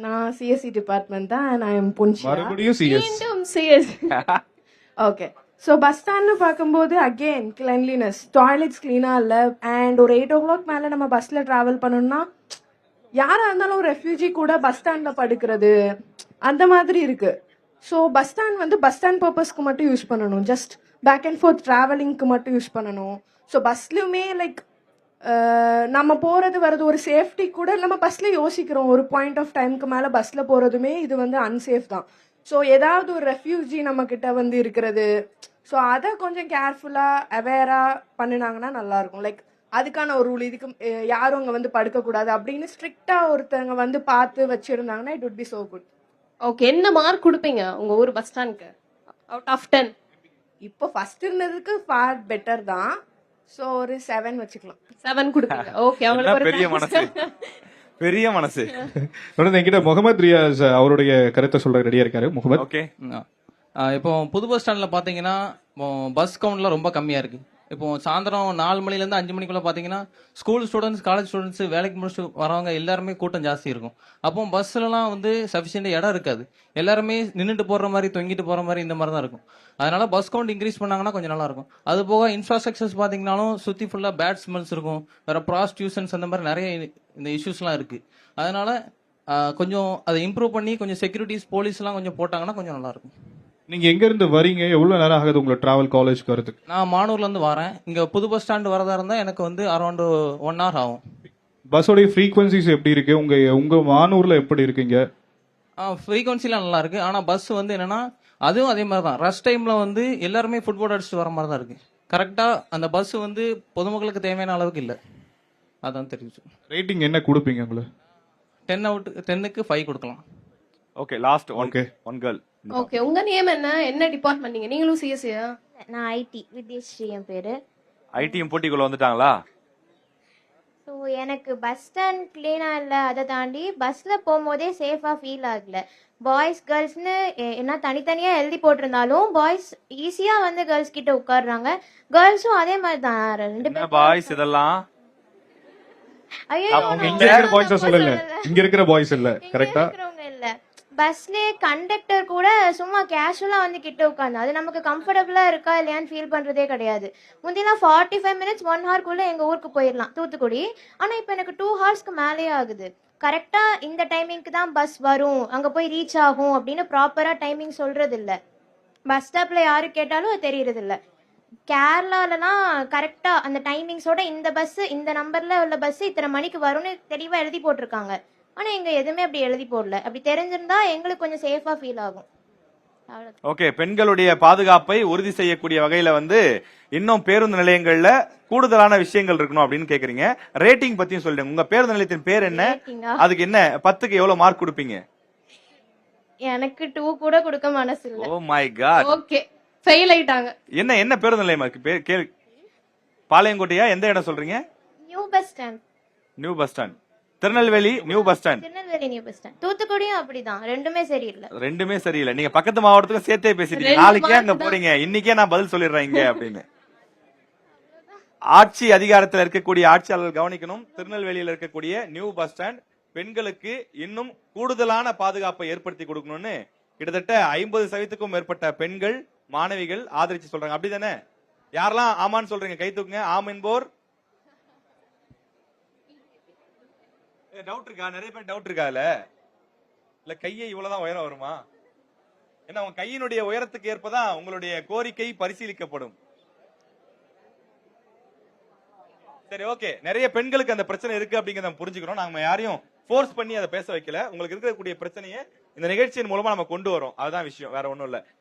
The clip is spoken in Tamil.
நான் சிஎஸ்சி டிபார்ட்மெண்ட் தான். நான் எம் புன்ஷியா. மறுபடியும் சிஎஸ். மீண்டும் சிஎஸ். ஓகே. ஸோ பஸ் ஸ்டாண்ட்னு பார்க்கும்போது அகெயின் கிளென்லினஸ், டாய்லெட்ஸ் க்ளீனாக இல்லை. அண்ட் ஒரு 8 o'clock மேலே நம்ம பஸ்ஸில் ட்ராவல் பண்ணணும்னா யாராக இருந்தாலும் ஒரு ரெஃப்யூஜி கூட பஸ் ஸ்டாண்டில் படுக்கிறது அந்த மாதிரி இருக்கு. ஸோ பஸ் ஸ்டாண்ட் வந்து பஸ் ஸ்டாண்ட் பர்பஸ்க்கு மட்டும் யூஸ் பண்ணணும், ஜஸ்ட் பேக் அண்ட் ஃபோர்த் ட்ராவலிங்க்கு மட்டும் யூஸ் பண்ணணும். ஸோ பஸ்லையுமே லைக் நம்ம போகிறது வர்றது ஒரு சேஃப்டி கூட நம்ம பஸ்ஸில் யோசிக்கிறோம். ஒரு பாயிண்ட் ஆஃப் டைமுக்கு மேலே பஸ்ஸில் போகிறதுமே இது வந்து அன்சேஃப் தான். ஸோ ஏதாவது ஒரு ரெஃப்யூஜி நம்மக்கிட்ட வந்து இருக்கிறது, ஸோ அதை கொஞ்சம் கேர்ஃபுல்லாக அவேராக பண்ணினாங்கன்னா நல்லாயிருக்கும். லைக் அதுக்கான ஒரு ரூல், இதுக்கு யாரும் அங்கே வந்து படுக்கக்கூடாது அப்படின்னு ஸ்ட்ரிக்டாக ஒருத்தவங்க வந்து பார்த்து வச்சுருந்தாங்கன்னா it would be so good. Okay, என்ன மார்க் கொடுப்பீங்க உங்க ஊர் பஸ் ஸ்டாண்ட்க்கு அவுட் ஆஃப் 10? இப்போ ஃபர்ஸ்ட் இருந்ததுக்கு ஃபார் பெட்டர் தான். ஸோ ஒரு 7 வச்சுக்கலாம். 7 கொடுப்பீங்க. ஓகே, என்ன அவங்களுக்கு பெரிய மனசு, பெரிய மனசு. தொடர்ந்து என்கிட்ட முகமது ரியாஸ் அவருடைய கருத்தை சொல்ற ரெடியா இருக்காரு. முகமது. ஓகே. இப்போ புது பஸ் ஸ்டாண்ட்ல பாத்தீங்கன்னா பஸ் கவுண்ட்ல ரொம்ப கம்மியா இருக்கு. இப்போ சாயந்தரம் 4 மணில இருந்து 5 மணிக்குள்ள பாத்தீங்கன்னா ஸ்கூல் ஸ்டூடெண்ட்ஸ், காலேஜ் ஸ்டூடெண்ட்ஸ், வேலைக்கு முடிச்சுட்டு வரவங்க எல்லாருமே கூட்டம் ஜாஸ்தி இருக்கும். அப்போ பஸ்லலாம் வந்து சஃபிஷியன்ட் இடம் இருக்காது. எல்லாருமே நின்றுட்டு போற மாதிரி, தொங்கிட்டு போற மாதிரி இந்த மாதிரி தான் இருக்கும். அதனால பஸ் கவுண்ட் இன்க்ரீஸ் பண்ணாங்கன்னா கொஞ்சம் நல்லா இருக்கும். அது போக இன்ஃப்ராஸ்ட்ரக்சர்ஸ் பாத்தீங்கன்னாலும் சுத்தி ஃபுல்லா பேட் ஸ்மெல்ஸ் இருக்கும். வேற ப்ராஸ்டியூஷன்ஸ் அந்த மாதிரி நிறைய இந்த இஷ்யூஸ்லாம் இருக்கு. அதனால கொஞ்சம் அதை இம்ப்ரூவ் பண்ணி கொஞ்சம் செக்யூரிட்டிஸ், போலீஸ் எல்லாம் கொஞ்சம் போட்டாங்கன்னா கொஞ்சம் நல்லா இருக்கும். நீங்க எங்க இருந்து வரீங்க? எவ்வளவு நேரம் ஆகுது உங்களை டிராவல் காலேஜ்க்கு வரதுக்கு? நான் மானூர்ல இருந்து வரேன். இங்க புது பஸ் ஸ்டாண்ட் வரதா இருந்தா எனக்கு வந்து அரௌண்ட் 1 hour ஆகும். பஸ்ஸோடைய ஃப்ரீக்வன்சிஸ் எப்படி இருக்கு? உங்க மானூர்ல எப்படி இருக்கீங்க? ஃப்ரீக்வன்சிலாம் நல்லா இருக்கு. ஆனா பஸ் வந்து என்னன்னா அதுவும் அதே மாதிரி தான். ரஷ் டைம்ல வந்து எல்லாருமே ஃபுட்போர்ட் அடிச்சுட்டு வர மாதிரி தான் இருக்கு. கரெக்டா அந்த பஸ் வந்து பொதுமக்களுக்கு தேவையான அளவுக்கு இல்ல. அதான் தெரிஞ்சு. ரேட்டிங் என்ன கொடுப்பீங்க உங்களுக்கு? 10 out 10க்கு 5 கொடுக்கலாம். Okay, last Okay. One girl. Okay, உங்க நேம் என்ன டிபார்ட்மெண்ட்? நீங்களும் சிஎஸ்சியா? நான் ஐடி, வித்யஸ்ரீ என் பேரு. ஐடியும் போட்டிக்குள்ள வந்துட்டாங்களா? ஸோ எனக்கு பஸ் ஸ்டாண்ட் க்ளீனாக இல்லை, அதை தாண்டி பஸ்ஸில் போகும்போதே சேஃபாக ஃபீல் ஆகல. பாய்ஸ் கேர்ள்ஸ்னு என்ன தனித்தனியாக எழுதி போட்டிருந்தாலும் பாய்ஸ் ஈஸியாக வந்து கேர்ள்ஸ் கிட்ட உட்காடுறாங்க. கேர்ள்ஸும் அதே மாதிரி தான். 2 என்ன பேர் பாய்ஸ் இதெல்லாம்? ஐயோ, அவங்க இங்க இருக்கிற பாய்ஸ் சொல்லல, இங்க இருக்கிற பாய்ஸ் இல்ல. கரெக்டா? இருக்கிறவங்க இல்லை. பஸ்லேயே கண்டக்டர் கூட சும்மா கேஷுவலாக வந்து கிட்ட உட்காந்து அது நமக்கு கம்ஃபர்டபுளாக இருக்கா இல்லையான்னு ஃபீல் பண்ணுறதே கிடையாது. முந்திலாம் 45 minutes 1 hourக்குள்ளே எங்கள் ஊருக்கு போயிடலாம், தூத்துக்குடி. ஆனால் இப்போ எனக்கு 2 hours மேலேயே ஆகுது. கரெக்டாக இந்த டைமிங்க்கு தான் பஸ் வரும், அங்கே போய் ரீச் ஆகும் அப்படின்னு ப்ராப்பராக டைமிங் சொல்கிறது இல்லை. பஸ் ஸ்டாப்பில் யாரு கேட்டாலும் அது தெரியறதில்ல. கேரளாலலாம் கரெக்டாக அந்த டைமிங்ஸோட இந்த பஸ்ஸு இந்த நம்பரில் உள்ள பஸ்ஸு இத்தனை மணிக்கு வரும்னு தெளிவாக எழுதி போட்டிருக்காங்க. ஆனால் எங்க எதுவுமே அப்படி எழுதி போடல. அப்படி தெரிஞ்சிருந்தா எங்களுக்கு கொஞ்சம் சேஃபாக ஃபீல் ஆகும். அவ்வளவுதான். ஓகே, பெண்களுடைய பாதுகாப்பை உறுதி செய்யக்கூடிய வகையில வந்து இன்னும் பேருந்து நிலையங்கள்ல கூடுதலான விஷயங்கள் இருக்கணும் அப்படின்னு கேக்குறீங்க. ரேட்டிங் பத்தியும் சொல்லுங்க. உங்க பேருந்து நிலையத்தின் பேர் என்ன? Rating-ஆ? அதுக்கு என்ன 10க்கு எவ்வளவு மார்க் கொடுப்பீங்க? எனக்கு 2 கூட கொடுக்க மனசு இல்லை. Oh my god. Okay, fail ஆயிட்டாங்க. என்ன பேருந்து நிலையமா இருக்கு? பாளையங்கோட்டையா? எந்த இடம் சொல்றீங்க? New bus stand. New bus stand. Tirunelveli new bus stand. Tirunelveli new bus stand. தூத்துக்குடியும் அப்படிதான். ரெண்டுமே சரியில்லை. ரெண்டுமே சரியில்லை. நீங்க பக்கத்து மாவட்டத்துக்கும் சேர்த்தே பேசிட்டீங்க. 2 நாளைக்கே அங்க mark தான். போறீங்க, இன்னைக்கே நான் பதில் சொல்லிடுறேன் இங்க அப்படின்னு. ஆட்சி அதிகாரத்தில் இருக்கக்கூடிய ஆட்சியாளர்கள் கவனிக்கணும். திருநெல்வேலியில் இருக்கக்கூடிய நியூ பஸ் ஸ்டாண்ட் பெண்களுக்கு இன்னும் கூடுதலான பாதுகாப்பை ஏற்படுத்தி கொடுக்கணும்னு கிட்டத்தட்ட 50% மேற்பட்ட பெண்கள், மாணவிகள் ஆதரிச்சு சொல்றாங்க. அப்படிதானே? யாரெல்லாம் ஆமான்னு சொல்றீங்க கை தூக்குங்க. ஆம் என்போர். டவுட் இருக்கா? நிறைய பேர் டவுட் இருக்கா? இல்ல கையை இவ்வளவுதான் உயரம் வருமா? ஏன்னா உங்க கையினுடைய உயரத்துக்கு ஏற்பதான் உங்களுடைய கோரிக்கை பரிசீலிக்கப்படும். சரி, ஓகே. நிறைய பெண்களுக்கு அந்த பிரச்சனை இருக்கு அப்படிங்கறத நம்ம புரிஞ்சுக்கிறோம். நாம யாரையும் ஃபோர்ஸ் பண்ணி அதை பேச வைக்கல. உங்களுக்கு இருக்கக்கூடிய பிரச்சனையை இந்த நிகழ்ச்சியின் மூலமா நம்ம கொண்டு வரோம். அதுதான் விஷயம், வேற ஒண்ணும் இல்ல.